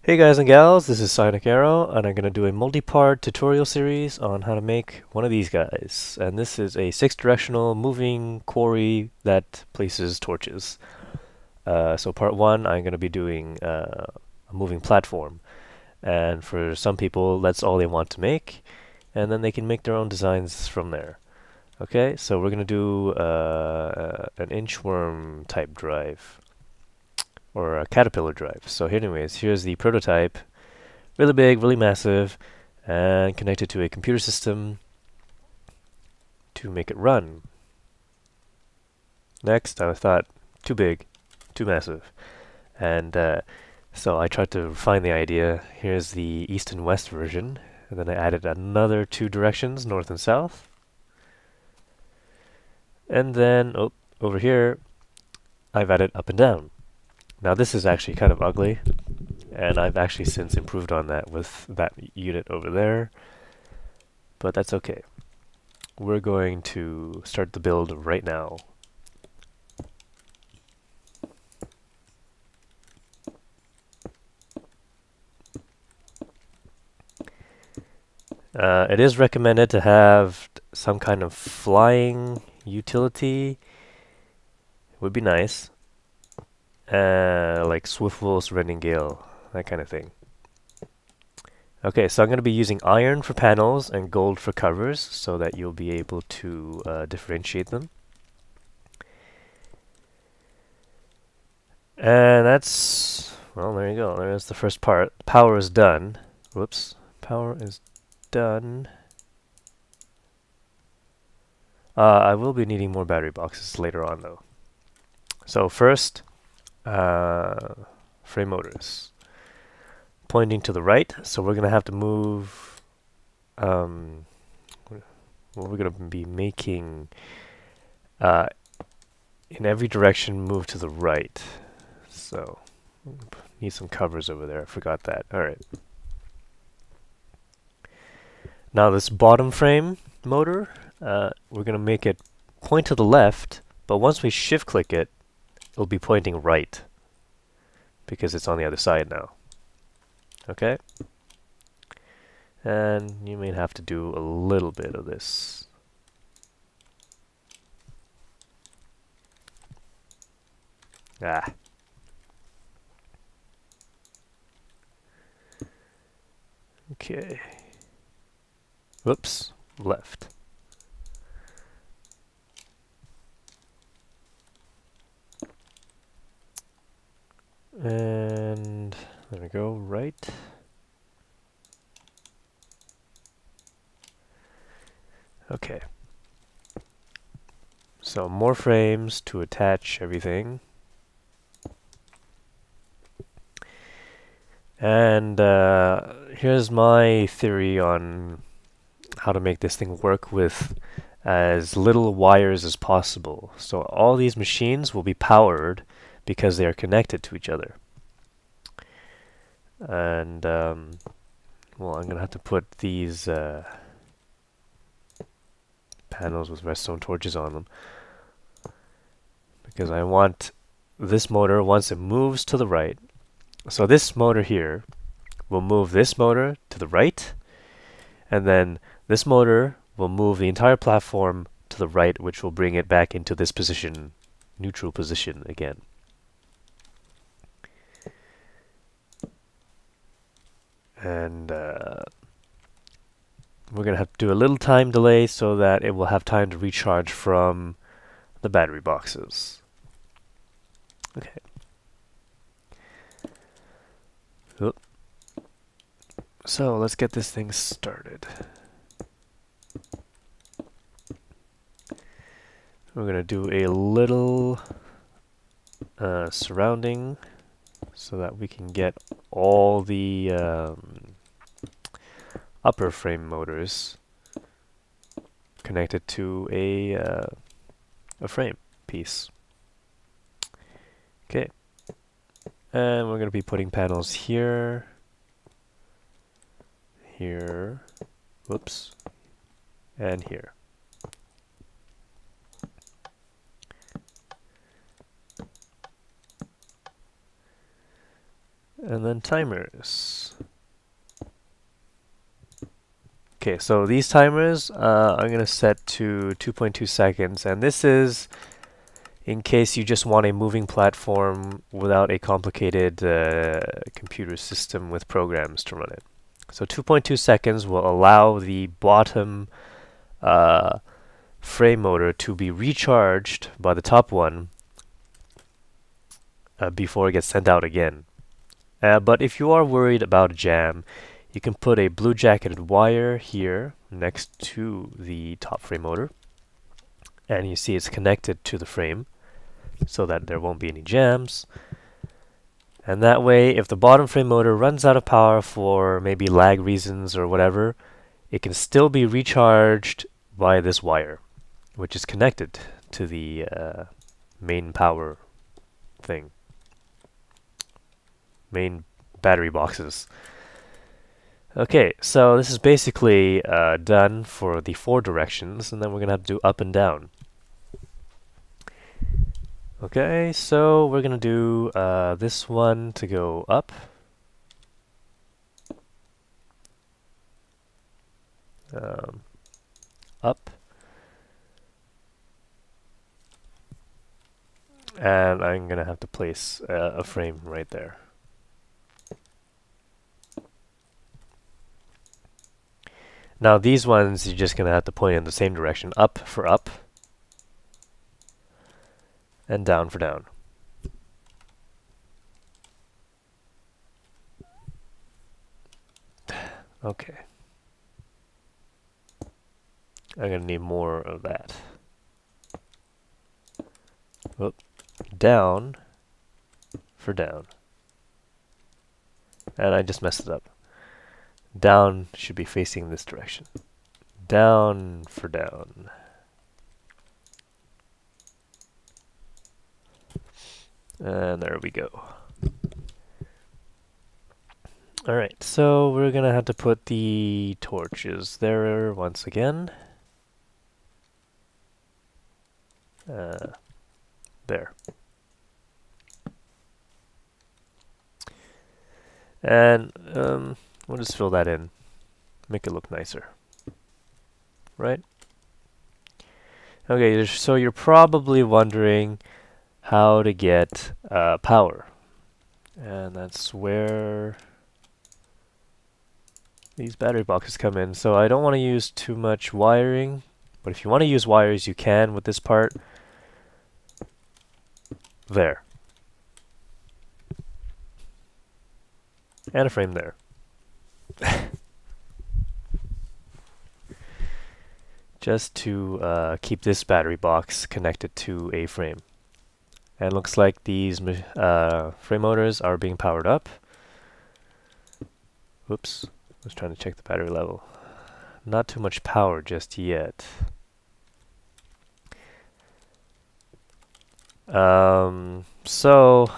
Hey guys and gals, this is Sonic Arrow, and I'm going to do a multi-part tutorial series on how to make one of these guys. And this is a 6-directional moving quarry that places torches. So part 1, I'm going to be doing a moving platform. And for some people, that's all they want to make, and then they can make their own designs from there. Okay, so we're going to do an inchworm type drive, or a caterpillar drive. So anyways, here's the prototype. Really big, really massive, and connected to a computer system to make it run. Next, I thought, too big, too massive. And so I tried to refine the idea. Here's the east and west version. And then I added another 2 directions, north and south. And then, over here, I've added up and down. Now this is actually kind of ugly, and I've actually since improved on that with that unit over there. But that's okay. We're going to start the build right now. It is recommended to have some kind of flying utility. Would be nice. Like Swiftwolf, Surrending Gale, that kind of thing. Okay, so I'm going to be using iron for panels and gold for covers so that you'll be able to differentiate them. And that's, well, there you go. There's the first part. Power is done. Whoops. Power is done. I will be needing more battery boxes later on, though. So first, frame motors. Pointing to the right, so we're going to have to move, well, we're going to be making, in every direction, move to the right. So, need some covers over there, I forgot that. Alright. Now this bottom frame motor, we're going to make it point to the left, but once we shift click it, it'll be pointing right, because it's on the other side now. Okay? And you may have to do a little bit of this. Ah. Okay. Whoops. Left. And there we go. Right. Okay. So more frames to attach everything. And here's my theory on how to make this thing work with as little wires as possible. So all these machines will be powered because they are connected to each other. And well, I'm gonna have to put these panels with redstone torches on them because I want this motor, once it moves to the right, so this motor here will move this motor to the right, and then this motor will move the entire platform to the right, which will bring it back into this position, neutral position again. And we're going to have to do a little time delay so that it will have time to recharge from the battery boxes. Okay. Oop. So let's get this thing started. We're going to do a little surrounding so that we can get all the upper frame motors connected to a frame piece. Okay. And we're going to be putting panels here, here, whoops, and here. And then timers. Okay, so these timers I'm going to set to 2.2 seconds, and this is in case you just want a moving platform without a complicated computer system with programs to run it. So 2.2 seconds will allow the bottom frame motor to be recharged by the top one before it gets sent out again. But if you are worried about a jam, you can put a blue jacketed wire here next to the top frame motor, and you see it's connected to the frame so that there won't be any jams. And that way, if the bottom frame motor runs out of power for maybe lag reasons or whatever, it can still be recharged by this wire, which is connected to the main power thing. Main battery boxes. Okay, so this is basically done for the 4 directions, and then we're going to have to do up and down. Okay, so we're going to do this one to go up. Up. And I'm going to have to place a frame right there. Now these ones, you're just going to have to point in the same direction. Up for up. And down for down. Okay. I'm going to need more of that. Whoop. Down for down. And I just messed it up. Down should be facing this direction. Down for down. And there we go. Alright, so we're gonna have to put the torches there once again. There. And we'll just fill that in. Make it look nicer. Right? Okay, so you're probably wondering how to get power. And that's where these battery boxes come in. So I don't want to use too much wiring, but if you want to use wires, you can with this part. There. And a frame there. Just to keep this battery box connected to a frame. And it looks like these frame motors are being powered up. Whoops, I was trying to check the battery level. Not too much power just yet. So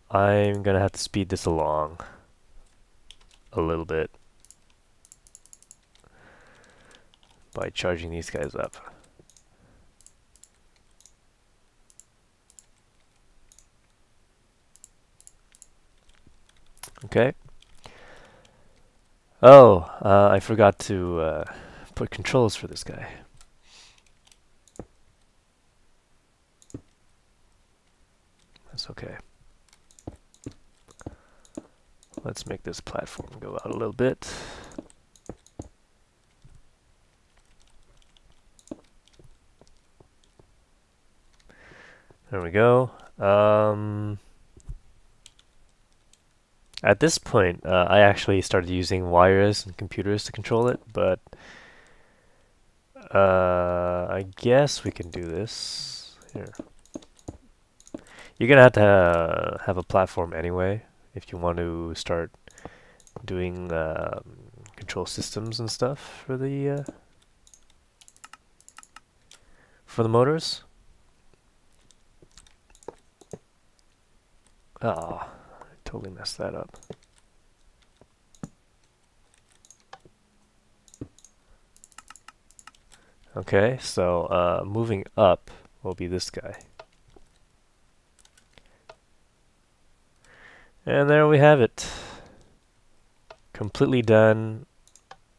I'm gonna have to speed this along a little bit by charging these guys up. Okay. Oh, I forgot to put controls for this guy. That's okay. Let's make this platform go out a little bit. There we go. At this point, I actually started using wires and computers to control it, but I guess we can do this. Here. You're gonna have to have a platform anyway if you want to start doing control systems and stuff for the motors. Ah, I totally messed that up. Okay, so moving up will be this guy. And there we have it. completely done.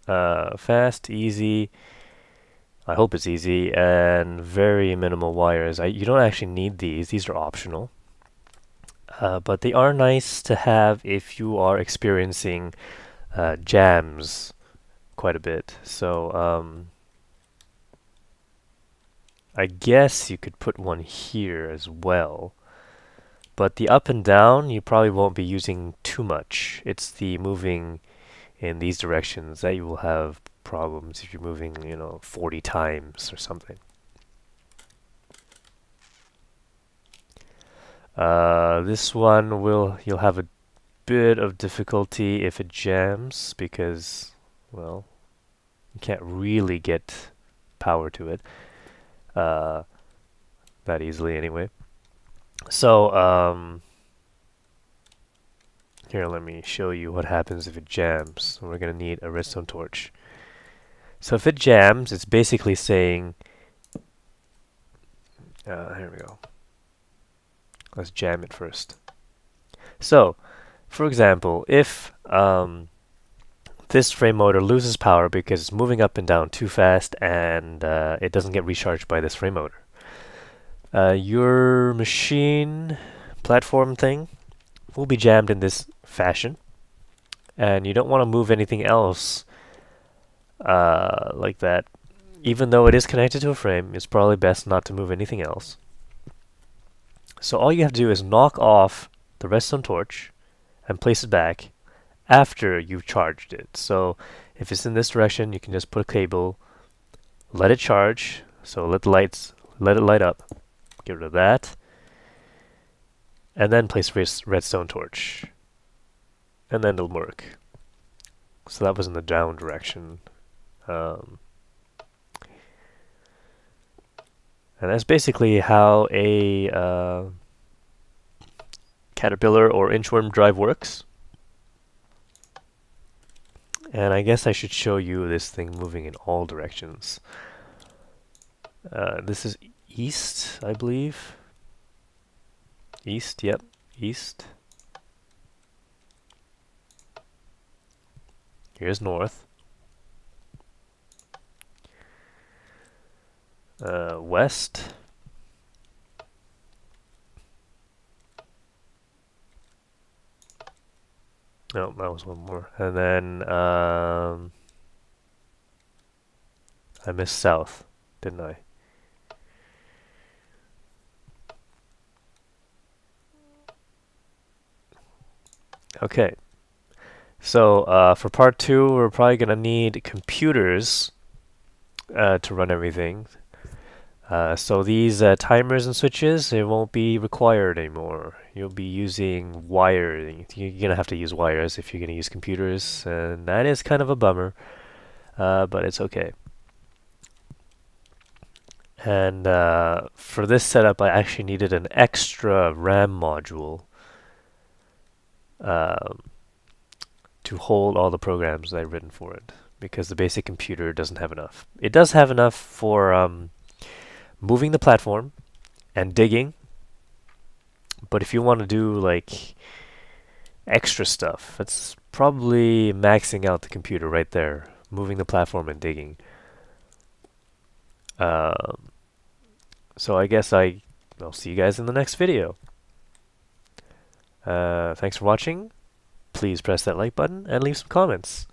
Fast, easy. I hope it's easy, and very minimal wires. You don't actually need these. These are optional. But they are nice to have if you are experiencing jams quite a bit. So I guess you could put one here as well. But the up and down, you probably won't be using too much. It's the moving in these directions that you will have problems if you're moving, 40 times or something. This one you'll have a bit of difficulty if it jams because, well, you can't really get power to it that easily anyway. So, here, let me show you what happens if it jams. We're going to need a redstone torch. So if it jams, it's basically saying, here we go. Let's jam it first. So, for example, if this frame motor loses power because it's moving up and down too fast and it doesn't get recharged by this frame motor, your machine platform thing will be jammed in this fashion, and you don't want to move anything else like that. Even though it is connected to a frame, it's probably best not to move anything else. So all you have to do is knock off the redstone torch and place it back after you've charged it. So if it's in this direction, you can just put a cable, let it charge, so let it light up, get rid of that, and then place redstone torch, and then it'll work. So that was in the down direction. And that's basically how a caterpillar or inchworm drive works. And I guess I should show you this thing moving in all directions. This is east, I believe. East, yep, east. Here's north. West. No, that was one more. And then I missed south, didn't I? Okay. So for part 2, we're probably going to need computers to run everything. So these timers and switches, they won't be required anymore. You'll be using wiring. You're going to have to use wires if you're going to use computers, and that is kind of a bummer, but it's okay. And for this setup, I actually needed an extra RAM module to hold all the programs that I've written for it, because the basic computer doesn't have enough. It does have enough for moving the platform and digging, but if you want to do like extra stuff, that's probably maxing out the computer right there, moving the platform and digging. So I guess I'll see you guys in the next video. Thanks for watching. Please press that like button and leave some comments.